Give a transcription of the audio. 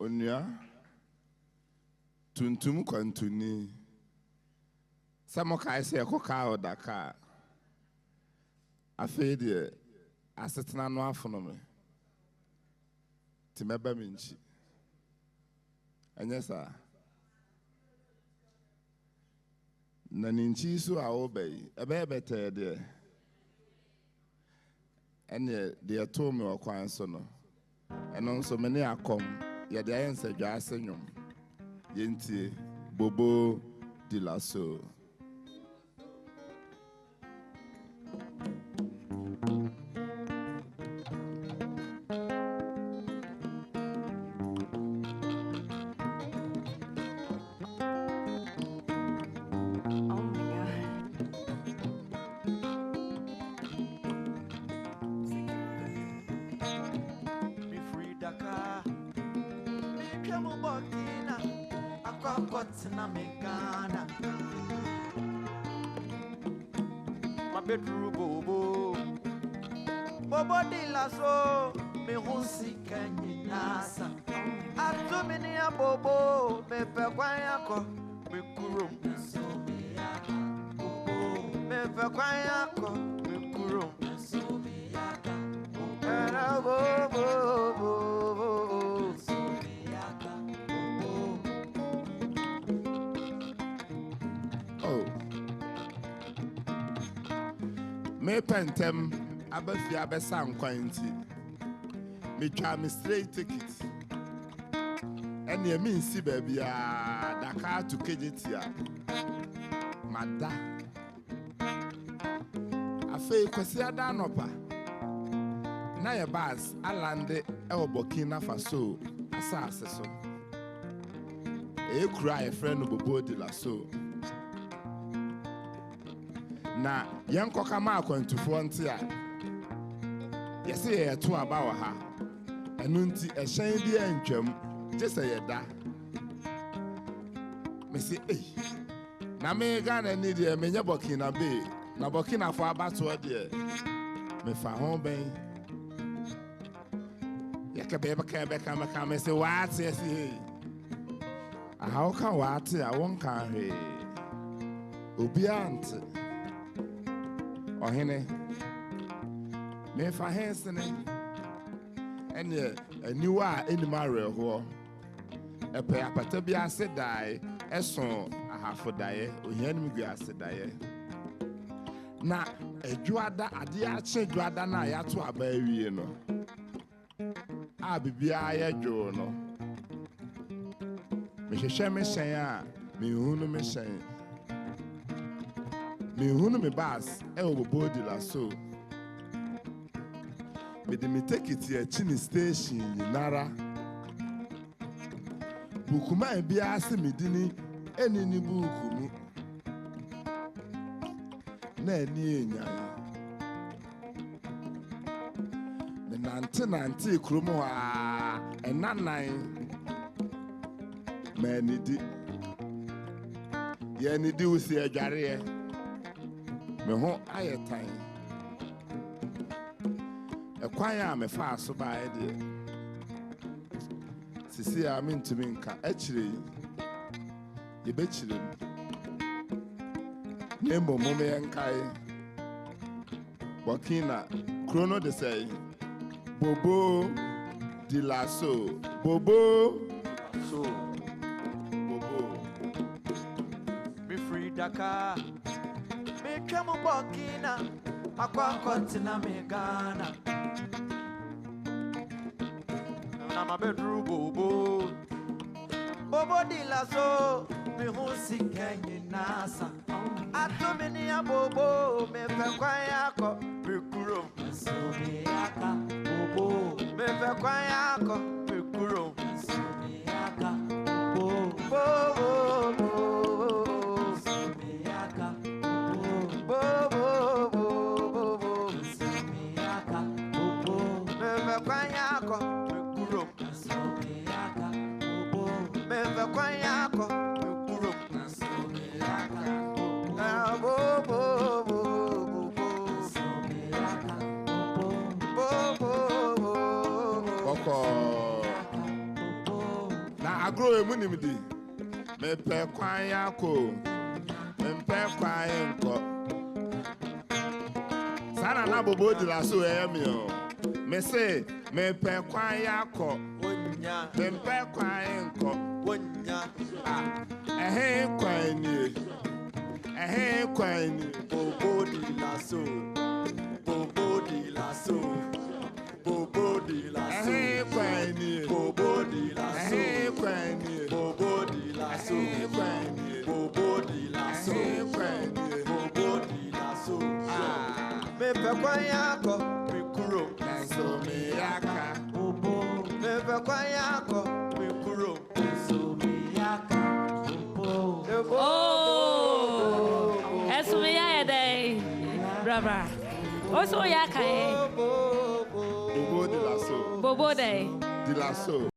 Onua tuntum kwantuni Samoka ise koka odaka afede asetena no afono me timeba minchi anyesa na ninchi so a obey ebebete de ene de to me okwan so no eno nso me ne Akɔm ye de ayensa dwa asenyum yentie bobo di la so Bobo di la so me hunsi kanyi nasa atumini ya bobo me pe kwanya ko me kuro me pe kwanya ko me kuro era bobo oh me pentem abafia abesa nkwanti me twa me straight ticket ene me nsi ba bia Dakar to Kejetia mada afei kwasi ada nopa na ye bus alande e Burkina Faso asase so e kura e friend Bobo di la so na yenkoka ma akwantufo nte a yesi ye to aba wa ha enu nti ehyen bi antwam jese ye da me say na me Ghana ni de me nya Burkina be na Burkina fo abato de me fa ho ben ye ka be ka me say what yes how can what I won kan he obi ant ohene me fa hensene ene aniwa enimare ho epe apata bi ase dai eson ahafo dai ohianim gu ase dai na edwada ade a che dwada na ya to aba awie no a bibia ya dwo no me hwehwe me hyen a me hunu me hyen me hunu me bas e Bobo di la so me de me take it here chini station nara bukuma e bia se me dini eni ni bukumu na eni enya me nante kromo a enanan me ni di ye ni di usi adware me ho ayetan ekwanya me fa so ba e de sisi a me ntumi nka akire ye be kire ne mo me enkai Burkina chrono de say Bobo di la so Bobo so Bobo me free Dakar me kemo Burkina akwa kontina me Ghana na ma bedru Bobo Bobo di la so me hunsi kanyi nasa atumini ya Bobo me fe kwanya ko me kuro so me aka Bobo me fe kwanya ko me kuro so me aka Bobo so me aka Bobo so me aka Bobo me fe kwanya ko me kuro so me aka Bobo me fe kwanya ko me kuro so me aka Bobo so me aka Bobo Boko grow munimdi. Me pe kwanya ko. Me pe kwanya nko. Sana na bobo di la so mi o. Me say me pe kwanya ko. Wonya. Me pe kwanya nko. Wonya. Kwanye. Kwanye. Bobo di la so. Bobo di la so. Bobo di la so. Kwanye. Bobo di la so. Kwanye. Bobo di la so. Kwanye. Bobo di la so. Kwanye. Bobo di la so. Me pe kwanya ko me kuro. So me yaka. Bobo. Me pe kwanya ko me kuro. So me yaka. Bobo. Oh, eso me ya day, brava. Also ya kai. Bobo de la so. Bobo day. De la so.